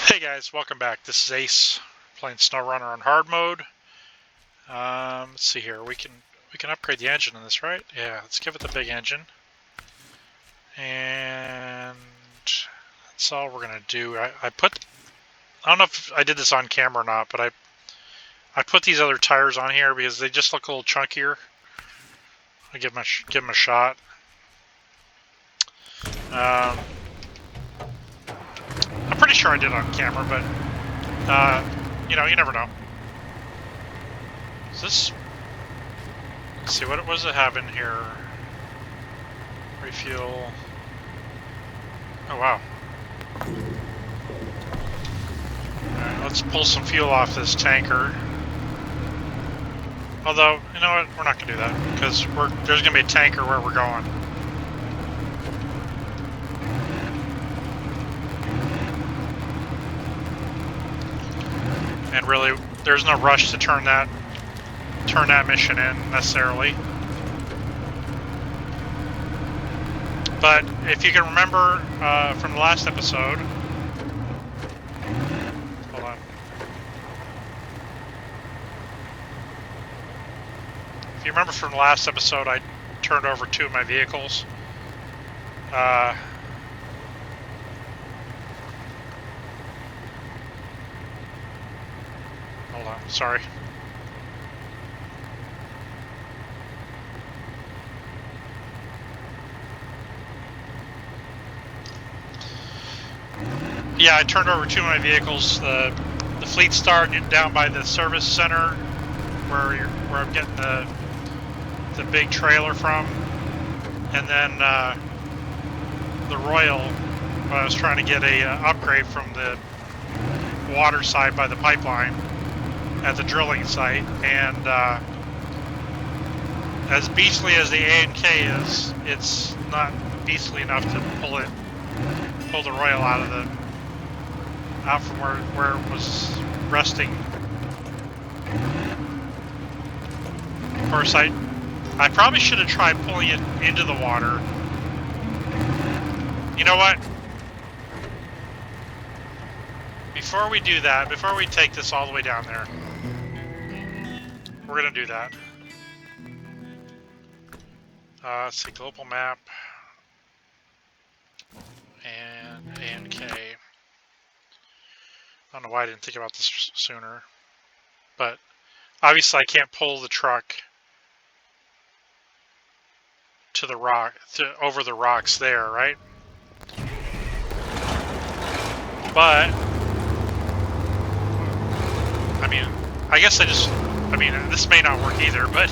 Hey guys, welcome back. This is Ace playing SnowRunner on hard mode. Let's see here. We can upgrade the engine in this, right? Yeah, let's give it the big engine. And that's all we're gonna do. I don't know if I did this on camera or not, but I put these other tires on here because they just look a little chunkier. I give them a shot. I'm pretty sure I did it on camera, but you never know. Is this? Let's see, what does it have in here? Refuel. Oh wow. Alright, let's pull some fuel off this tanker. Although, you know what? We're not going to do that, because there's going to be a tanker where we're going. And really, there's no rush to turn that mission in, necessarily. But if you can remember from the last episode... Hold on. If you remember from the last episode, I turned over 2 of my vehicles. Hold on, sorry. Yeah, I turned over 2 of my vehicles. The Fleet Star down by the service center, where I'm getting the big trailer from, and then the Royal. I was trying to get a upgrade from the water side by the pipeline at the drilling site, and as beastly as the A&K is, it's not beastly enough to pull the Royal out from where it was resting. Of course, I probably should have tried pulling it into the water. You know what? Before we do that, before we take this all the way down there, we're gonna do that. Let's see, global map and K. I don't know why I didn't think about this sooner, but obviously I can't pull the truck to the over the rocks there, right? But I mean, I guess this may not work either, but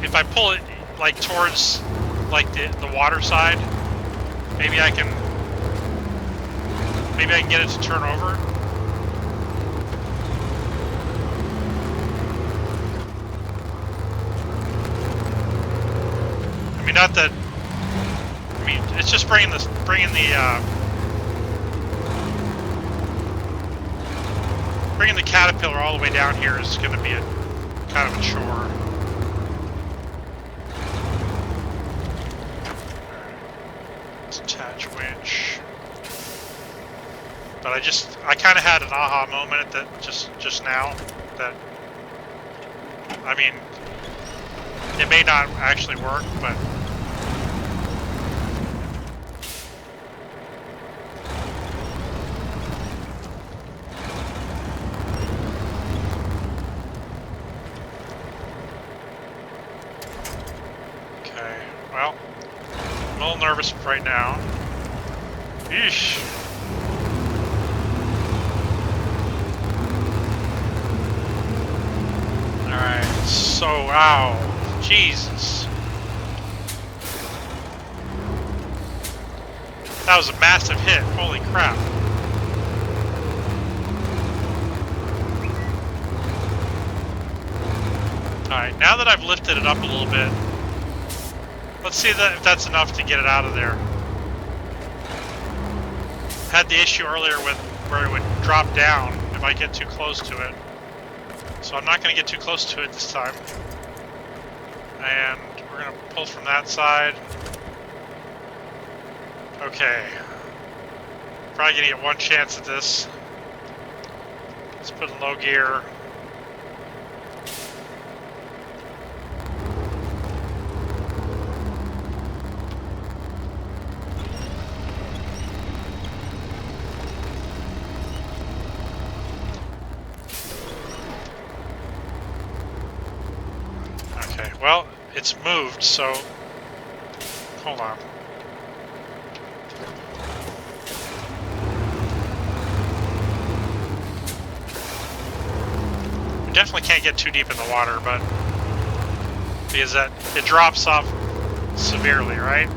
if I pull it like towards like the water side, maybe I can get it to turn over. I mean, not that. I mean, it's just bringing the Caterpillar all the way down here is going to be a kind of a chore. Let's attach winch. But I kind of had an aha moment at that just now that, I mean, it may not actually work, but okay, well, I'm a little nervous right now. Yeesh. Alright, so, ow, Jesus. That was a massive hit, holy crap. Alright, now that I've lifted it up a little bit, let's see if that's enough to get it out of there. Had the issue earlier with where it would drop down if I get too close to it. So I'm not going to get too close to it this time. And we're going to pull from that side. Okay. Probably gonna get one chance at this. Let's put in low gear. Okay, well, it's moved, so hold on. We definitely can't get too deep in the water, but because it drops off severely, right?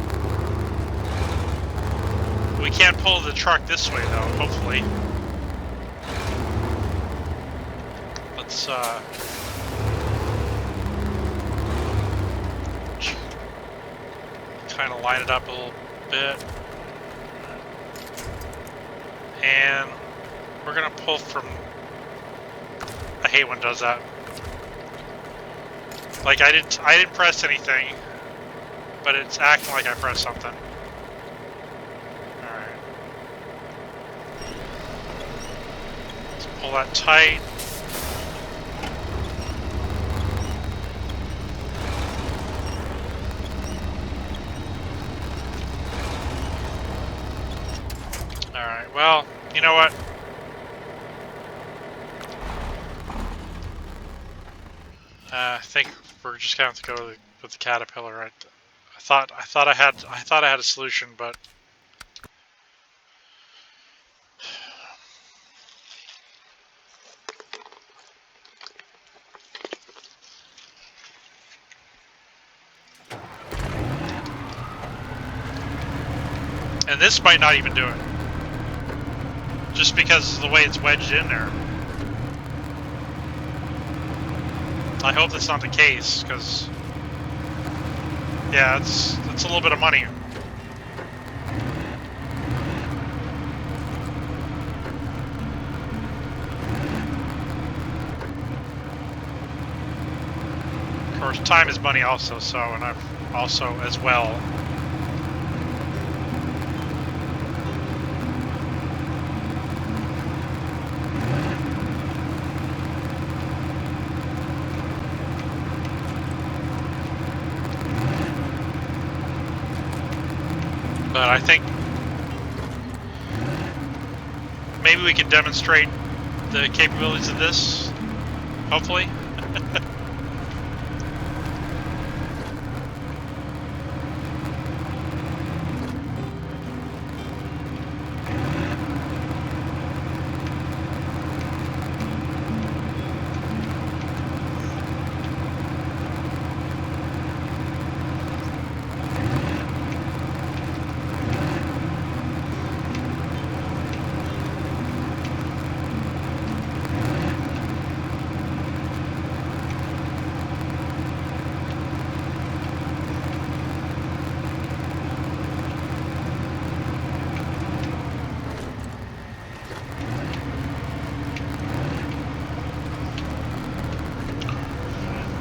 We can't pull the truck this way though, hopefully. Let's kind of line it up a little bit. And we're gonna pull from, I hate when it does that. Like I didn't press anything, but it's acting like I pressed something. Alright. Let's pull that tight. Alright, well, you know what? I think we're just gonna have to go with the Caterpillar. I thought I had a solution, but and this might not even do it, just because of the way it's wedged in there. I hope that's not the case, because yeah, it's a little bit of money. Of course, time is money also, so, and I've also as well. But I think maybe we can demonstrate the capabilities of this, hopefully.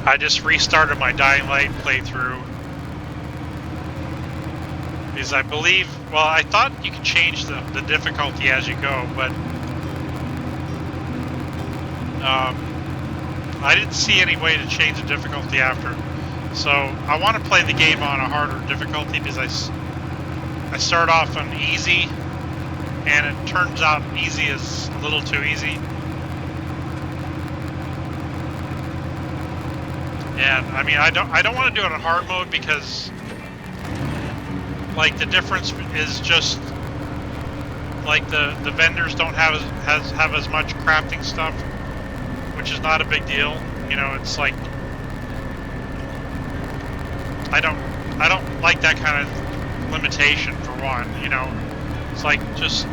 I just restarted my Dying Light playthrough because I believe, well, I thought you could change the difficulty as you go, but I didn't see any way to change the difficulty after. So I want to play the game on a harder difficulty because I start off on easy, and it turns out easy is a little too easy. And I mean, I don't want to do it on hard mode because, like, the difference is just like the vendors don't have as much crafting stuff, which is not a big deal. You know, it's like I don't like that kind of limitation for one. You know, it's like just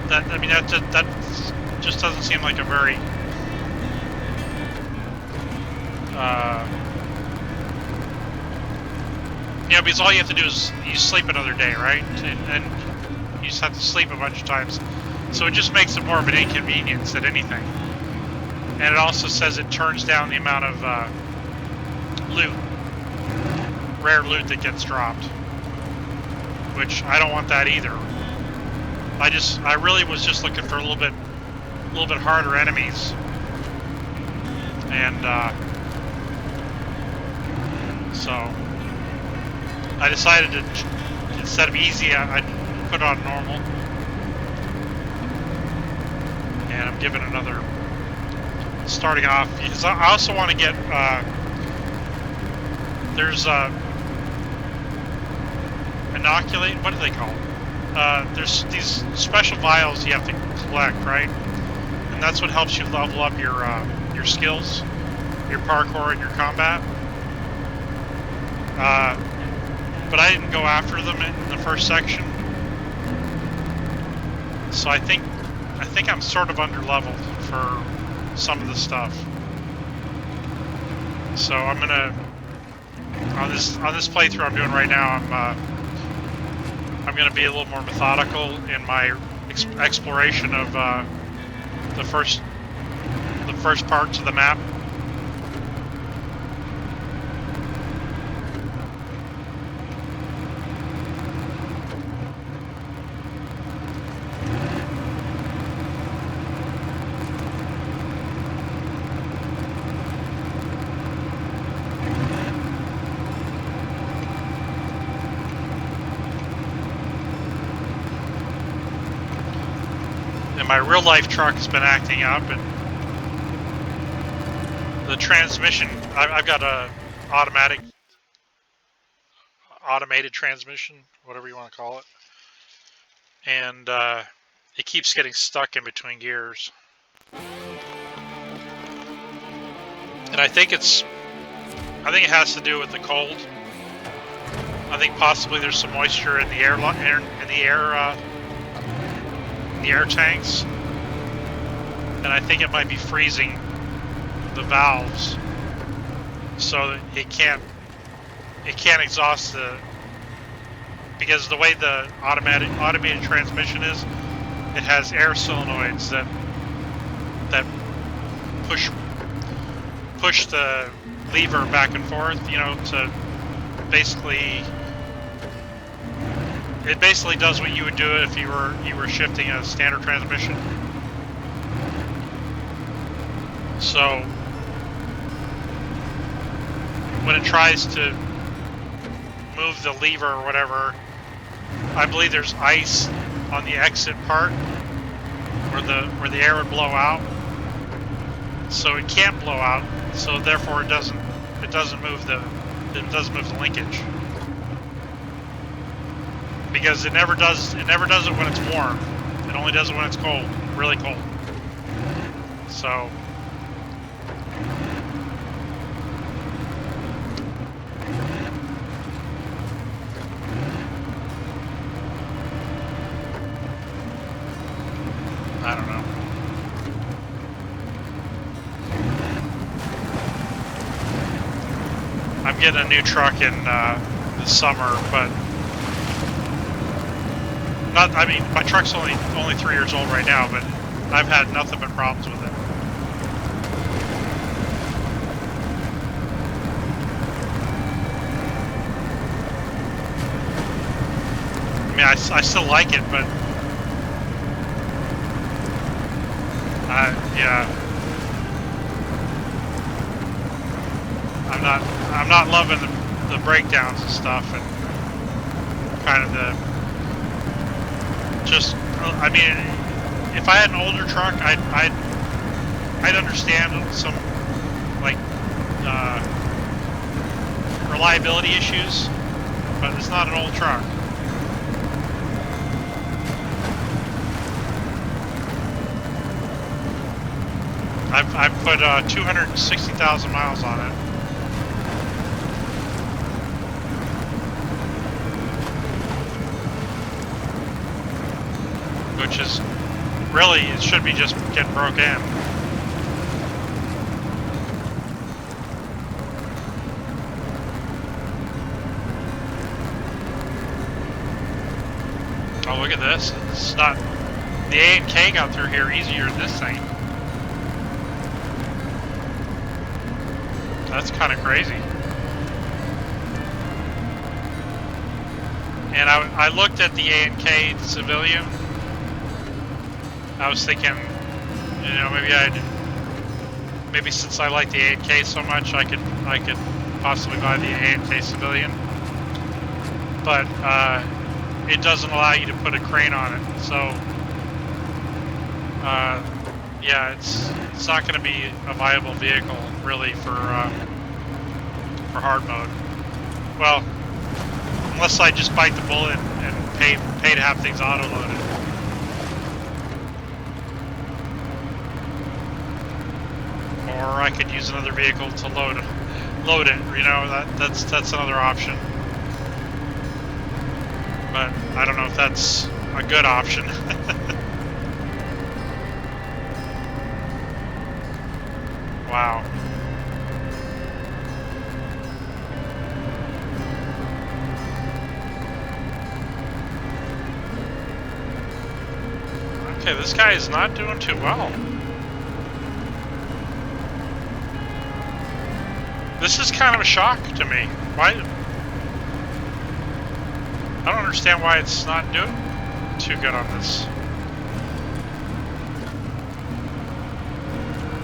that. I mean, that just doesn't seem like a very you know, because all you have to do is you sleep another day, right? And you just have to sleep a bunch of times. So it just makes it more of an inconvenience than anything. And it also says it turns down the amount of loot, rare loot that gets dropped. which I don't want that either. I really was just looking for a little bit harder enemies, and so I decided to, instead of easy, I'd put on normal, and I'm giving another, starting off, because I also want to get, there's inoculate, what do they call it? There's these special vials you have to collect, right? And that's what helps you level up your skills, your parkour, and your combat. But I didn't go after them in the first section, so I think I'm sort of under-leveled for some of the stuff. So I'm gonna, on this playthrough I'm doing right now, I'm gonna be a little more methodical in my exploration of the first parts of the map. And my real life truck has been acting up, and the transmission, I've got a automated transmission, whatever you want to call it, and it keeps getting stuck in between gears. And I think it has to do with the cold. I think possibly there's some moisture in the air tanks, and I think it might be freezing the valves, so that it can't exhaust because the way the automated transmission is, it has air solenoids that push the lever back and forth, you know, to basically, it basically does what you would do if you were shifting a standard transmission. So when it tries to move the lever or whatever, I believe there's ice on the exit part where the air would blow out. So it can't blow out. So therefore it doesn't move the linkage. Because it never does it when it's warm. It only does it when it's cold, really cold. So I don't know. I'm getting a new truck in the summer, but I mean, my truck's only 3 years old right now, but I've had nothing but problems with it. I mean, I still like it, but yeah, I'm not loving the breakdowns and stuff, and kind of I mean, if I had an older truck, I'd understand some, like, reliability issues, but it's not an old truck. I've put 260,000 miles on it. Which is really, it should be just getting broke in. Oh, look at this. It's not, the A and K got through here easier than this thing. That's kind of crazy. And I looked at the A&K civilian. I was thinking, you know, maybe since I like the A&K so much, I could possibly buy the A&K civilian. But it doesn't allow you to put a crane on it, so yeah, it's not going to be a viable vehicle really for hard mode. Well, unless I just bite the bullet and pay to have things auto-loaded. Or I could use another vehicle to load it. You know, that's another option. But I don't know if that's a good option. Wow. Okay, this guy is not doing too well. This is kind of a shock to me. Why? I don't understand why it's not doing too good on this.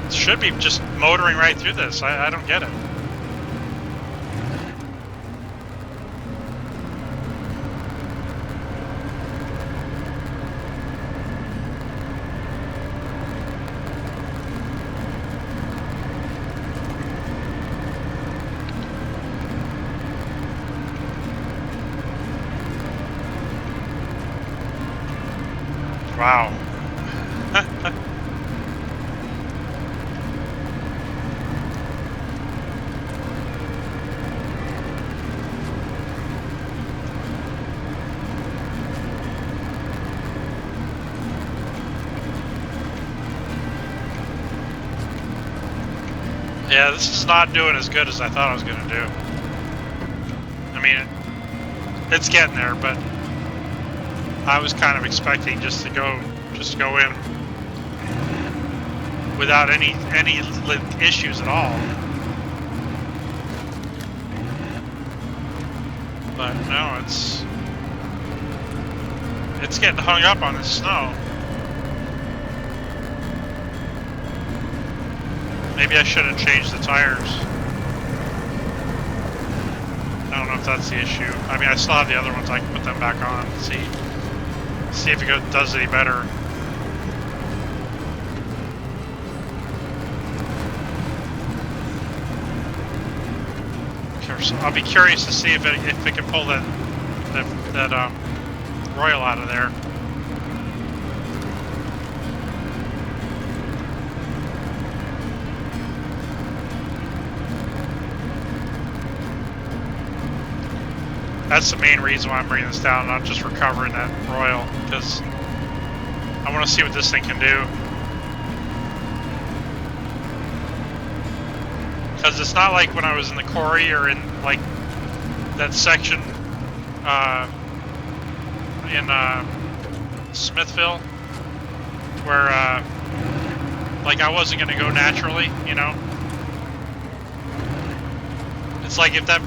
It should be just motoring right through this. I don't get it. Wow. Yeah, this is not doing as good as I thought I was going to do. I mean, it's getting there, but I was kind of expecting just to go in without any issues at all. But no, it's getting hung up on the snow. Maybe I shouldn't change the tires. I don't know if that's the issue. I mean, I still have the other ones. I can put them back on and see if it does any better. I'll be curious to see if it can pull that Royal out of there. That's the main reason why I'm bringing this down, not just recovering that Royal, because I want to see what this thing can do. Because it's not like when I was in the quarry or in like that section in Smithville, where like I wasn't going to go naturally, you know. It's like if that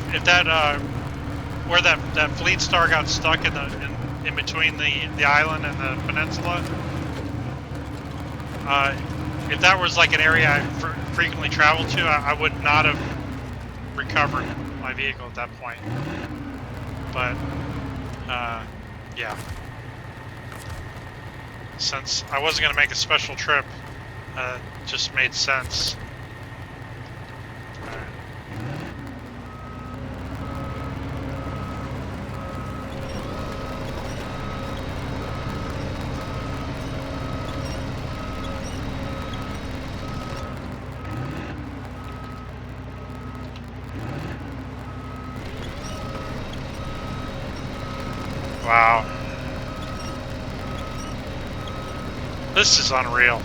where that Fleet Star got stuck in between the island and the peninsula. If that was like an area I frequently traveled to, I would not have recovered my vehicle at that point. But yeah, since I wasn't going to make a special trip, it just made sense. Wow. This is unreal.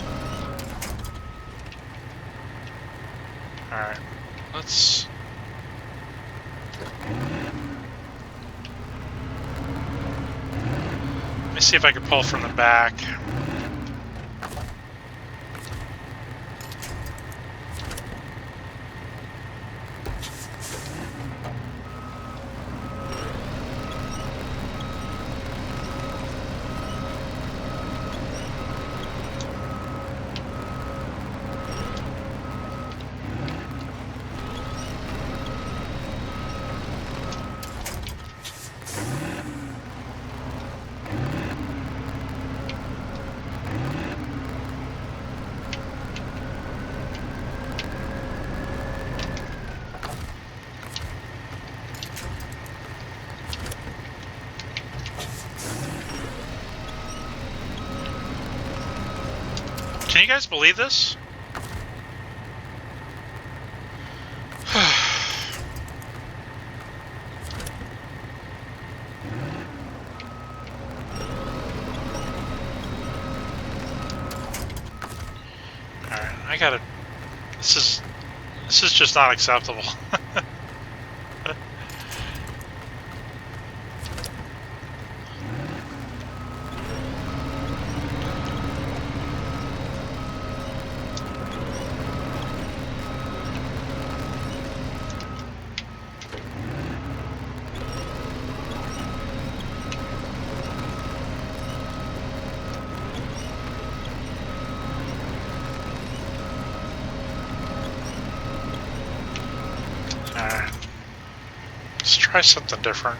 Alright, let's... Let me see if I can pull from the back. Can you guys believe this? Alright, I gotta... This is just not acceptable. Alright. Let's try something different.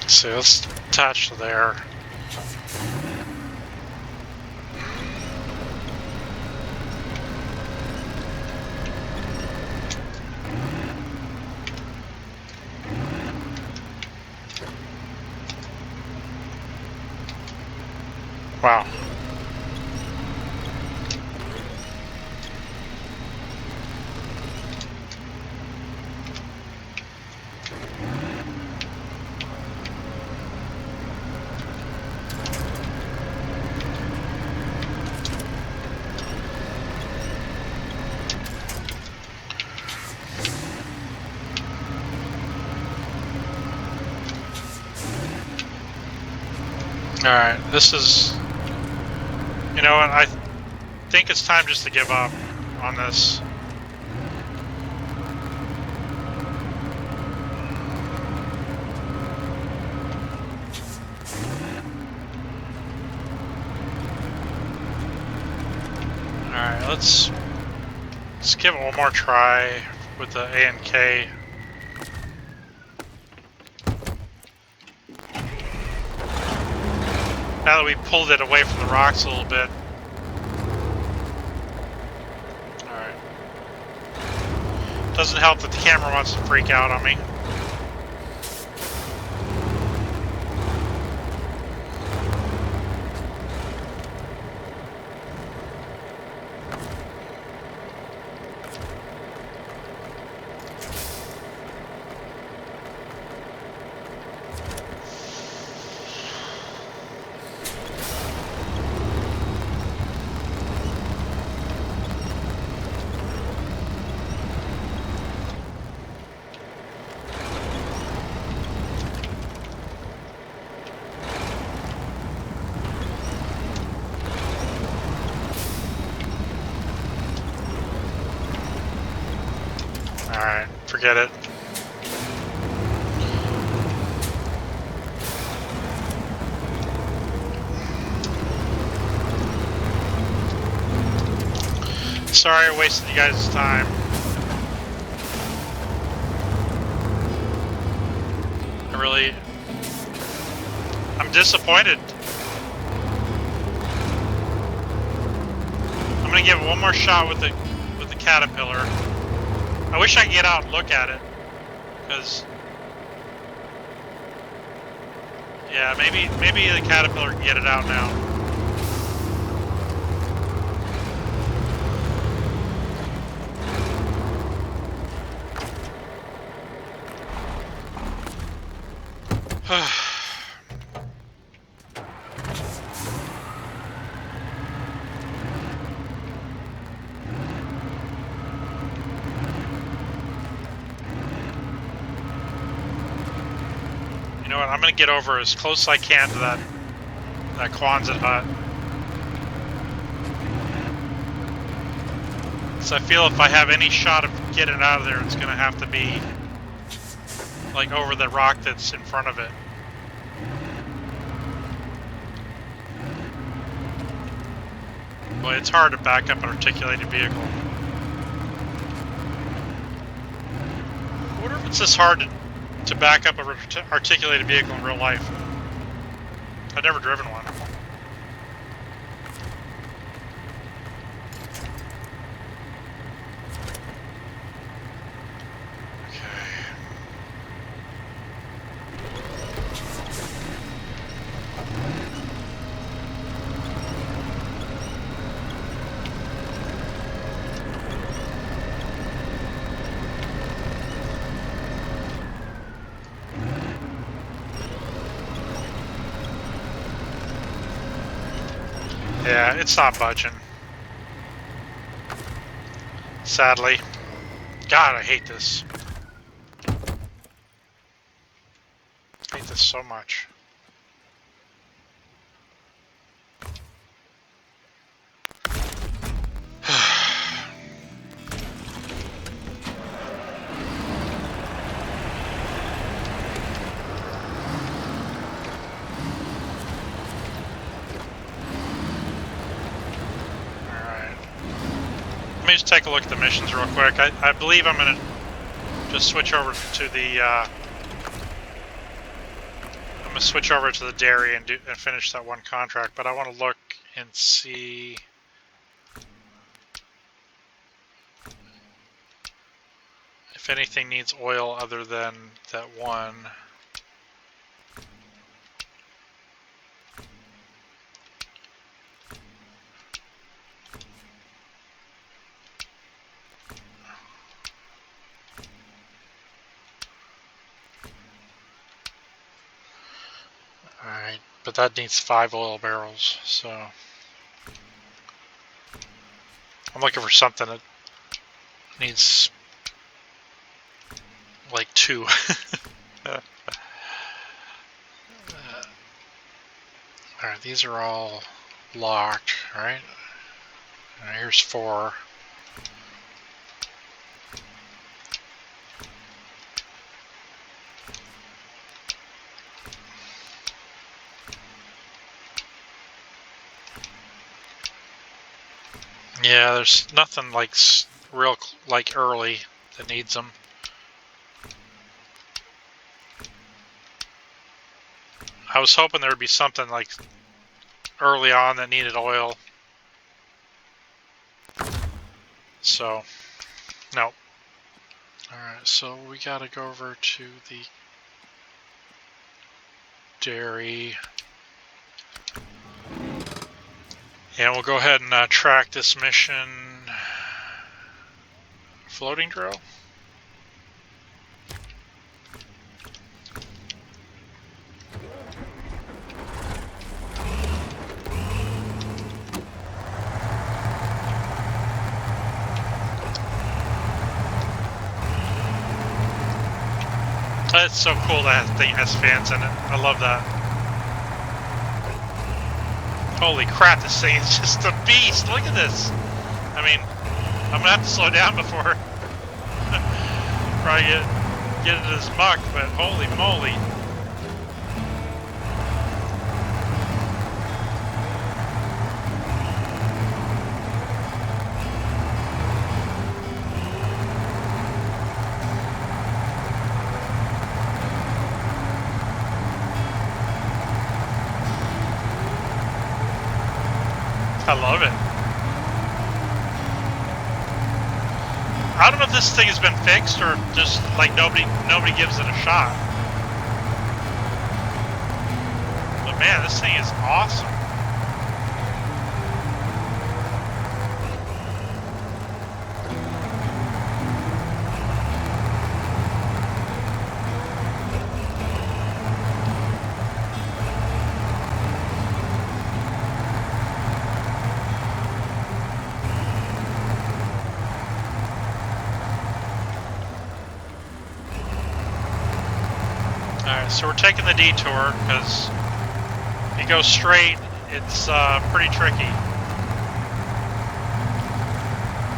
So let's attach to there. Wow. Alright, this is... You know what, I think it's time just to give up on this. Alright, let's give it one more try with the A and K. Now that we pulled it away from the rocks a little bit. Alright. Doesn't help that the camera wants to freak out on me. Alright, forget it. Sorry I wasted you guys' time. I'm disappointed. I'm gonna give it one more shot with the caterpillar. I wish I could get out and look at it, because yeah, maybe the caterpillar can get it out now. You know what? I'm gonna get over as close as I can to that Quonset hut. So I feel if I have any shot of getting it out of there, it's going to have to be like over the rock that's in front of it. Well, it's hard to back up an articulated vehicle. I wonder if it's this hard to back up an articulated vehicle in real life. I've never driven one. Yeah, it's not budging. Sadly. God, I hate this. I hate this so much. Let me just take a look at the missions real quick. I believe I'm going to just switch over to the I'm going to switch over to the dairy and finish that one contract, but I want to look and see if anything needs oil other than that one. Alright, but that needs 5 oil barrels, so I'm looking for something that needs like 2. Alright, these are all locked, right? Here's 4. Yeah, there's nothing like real like early that needs them. I was hoping there would be something like early on that needed oil. So, no. Alright, so we gotta go over to the dairy. And we'll go ahead and track this mission. Floating drill? It's so cool that thing has fans in it. I love that. Holy crap, this thing is just a beast. Look at this. I mean, I'm gonna have to slow down before probably get into this muck, but holy moly. I love it. I don't know if this thing has been fixed or just like nobody gives it a shot. But man, this thing is awesome. So we're taking the detour because if you go straight, it's pretty tricky.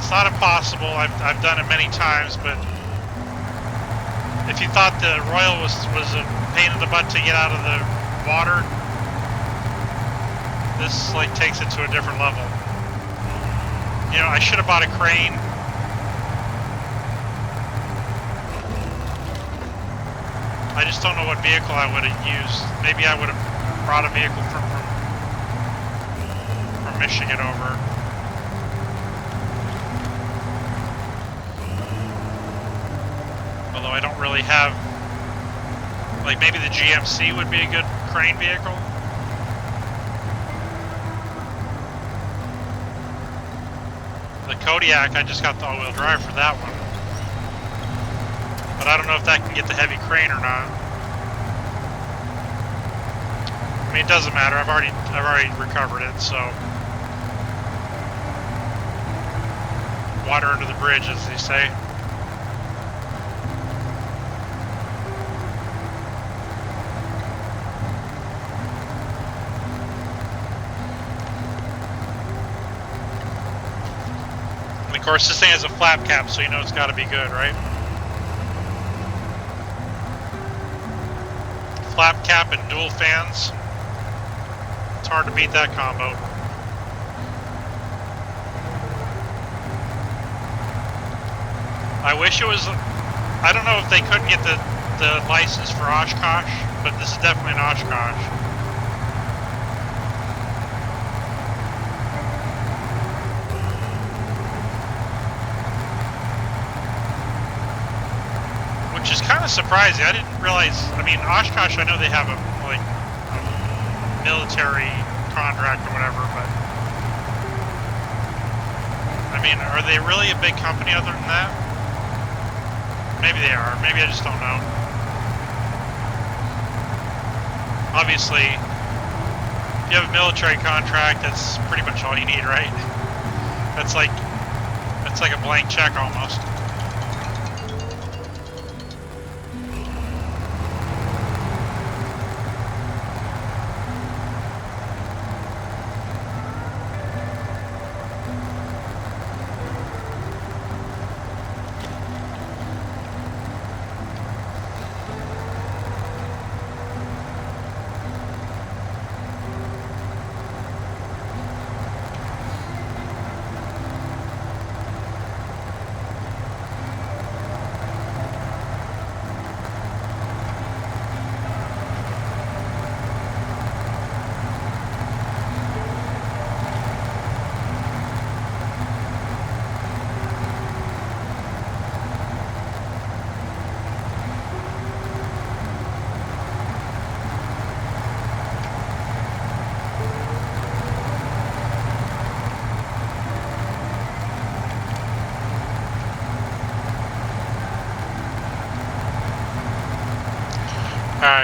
It's not impossible. I've done it many times, but if you thought the Royal was a pain in the butt to get out of the water, this like takes it to a different level. You know, I should have bought a crane. I just don't know what vehicle I would have used. Maybe I would have brought a vehicle from Michigan over. Although I don't really have, like maybe the GMC would be a good crane vehicle. The Kodiak, I just got the all-wheel drive for that one. But I don't know if that can get the heavy crane or not. I mean, it doesn't matter. I've already recovered it, so water under the bridge, as they say. And of course, this thing has a flap cap, so you know it's got to be good, right? Flap cap and dual fans. It's hard to beat that combo. I wish it was, I don't know if they couldn't get the license for Oshkosh, but this is definitely an Oshkosh. Which is kind of surprising. I didn't realize, I mean, Oshkosh, I know they have a military contract or whatever, but I mean, are they really a big company other than that? Maybe they are. Maybe I just don't know. Obviously, if you have a military contract, that's pretty much all you need, right? That's like a blank check almost.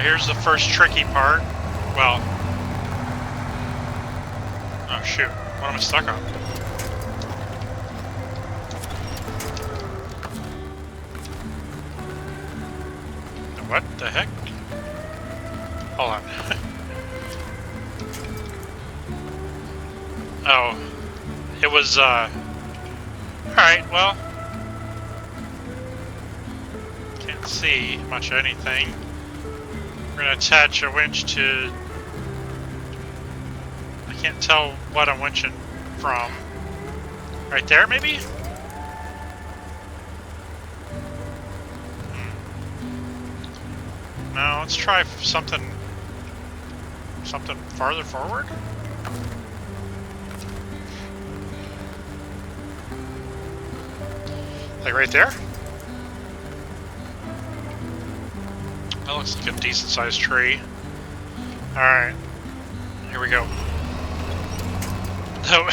Here's the first tricky part. Well, oh shoot, what am I stuck on? What the heck? Hold on. Oh, it was, alright, well, can't see much of anything. We're going to attach a winch to, I can't tell what I'm winching from. Right there, maybe? No, let's try something farther forward. Like right there? That looks like a decent sized tree. Alright. Here we go. Oh.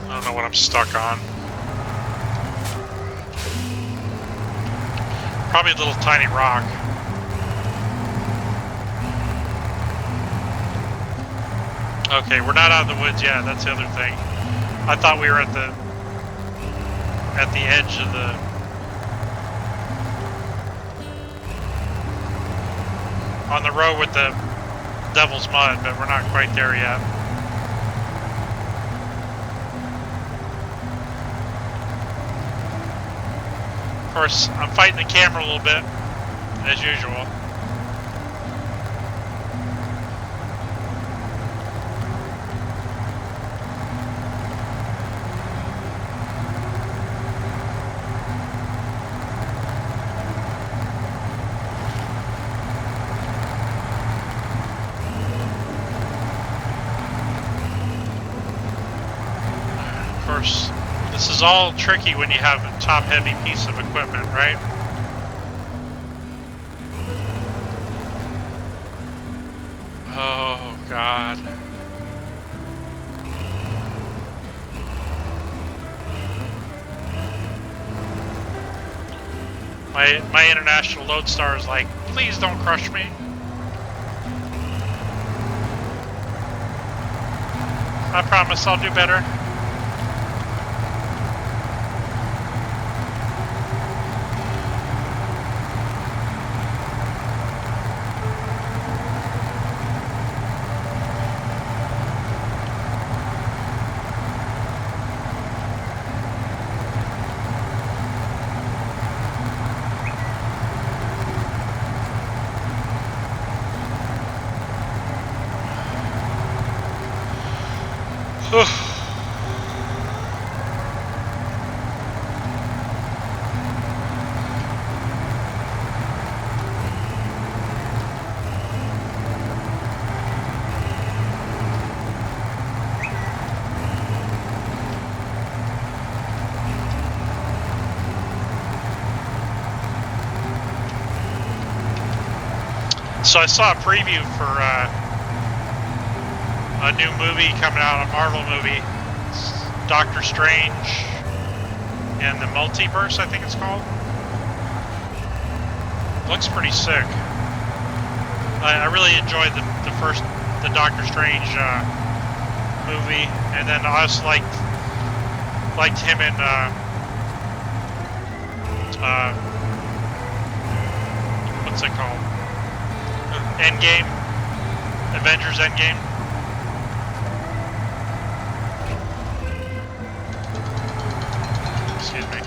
I don't know what I'm stuck on. Probably a little tiny rock. Okay, we're not out of the woods yet. That's the other thing. I thought we were at the edge of the. On the road with the Devil's Mud, but we're not quite there yet. Of course, I'm fighting the camera a little bit, as usual. Of course, this is all tricky when you have a top-heavy piece of equipment, right? Oh, God. My international lodestar is like, please don't crush me. I promise I'll do better. So I saw a preview for a new movie coming out, a Marvel movie, Doctor Strange and the Multiverse, I think it's called. Looks pretty sick. I really enjoyed the Doctor Strange movie, and then I also liked him in what's it called? Endgame, Avengers Endgame. Excuse me.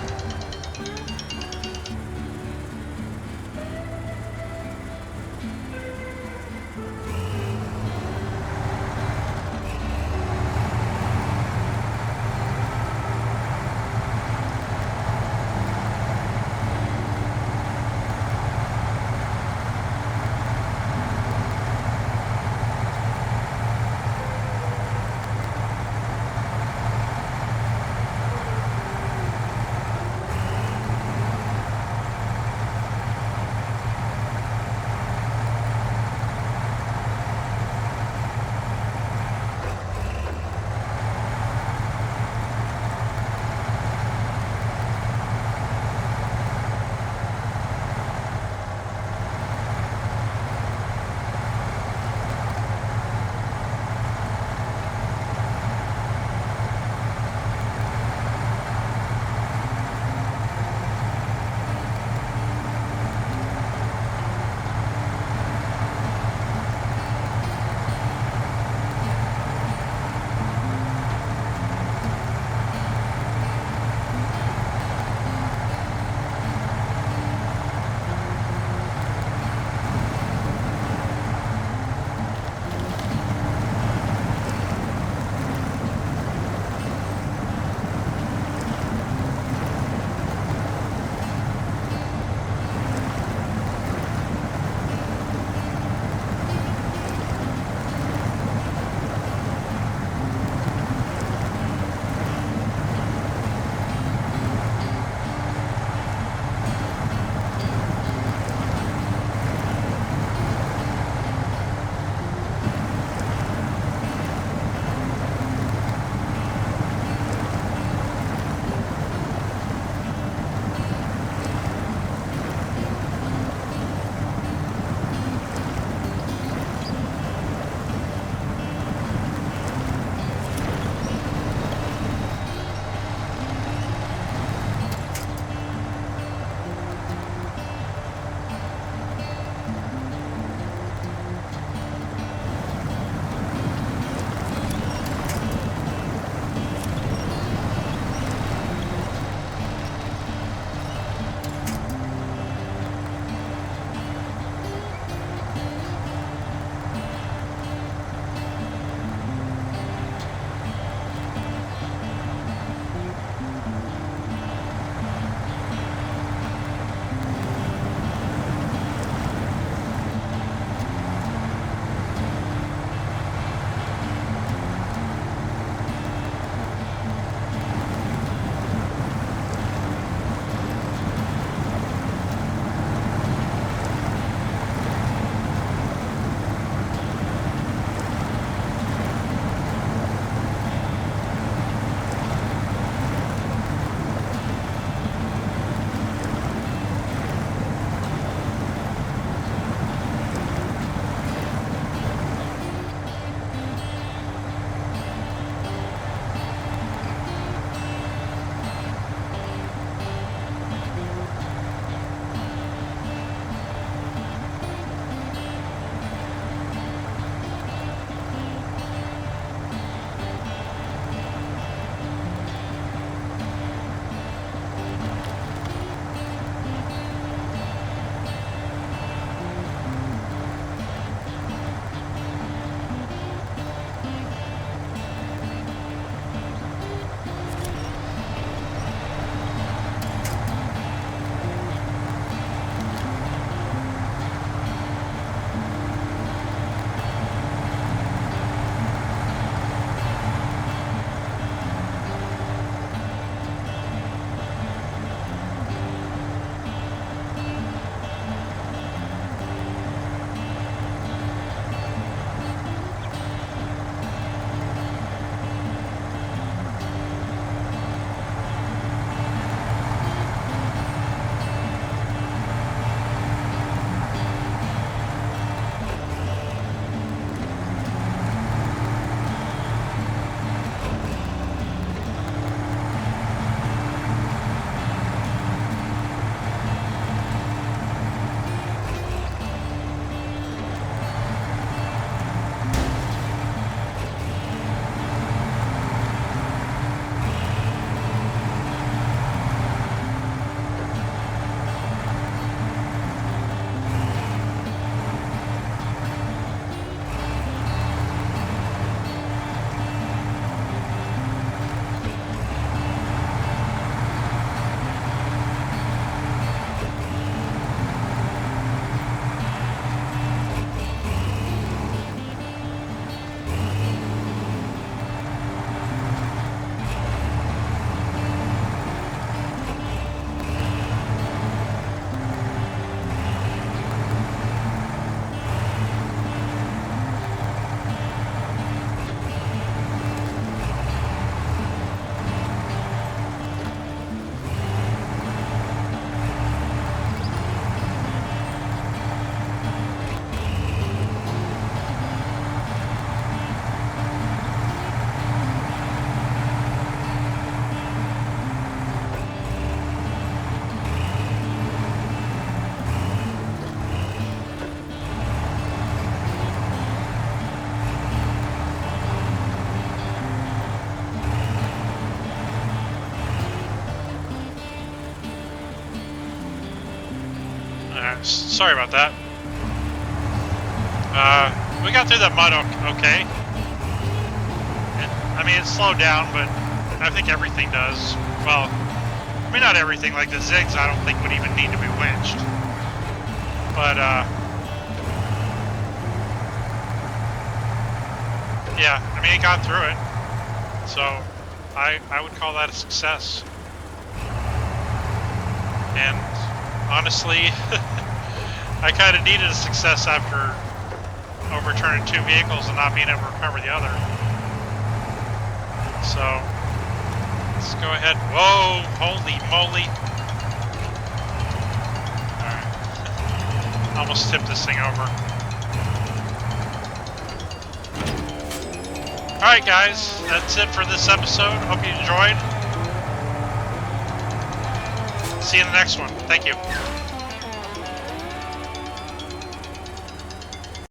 sorry about that. We got through the mud okay. I mean, it slowed down, but I think everything does. Well, I mean, not everything. Like the zigs, I don't think would even need to be winched. But, yeah, I mean, it got through it. So, I would call that a success. And, honestly, I kind of needed a success after overturning 2 vehicles and not being able to recover the other. So, let's go ahead. Whoa, holy moly. Alright. Almost tipped this thing over. Alright guys, that's it for this episode. Hope you enjoyed. See you in the next one. Thank you.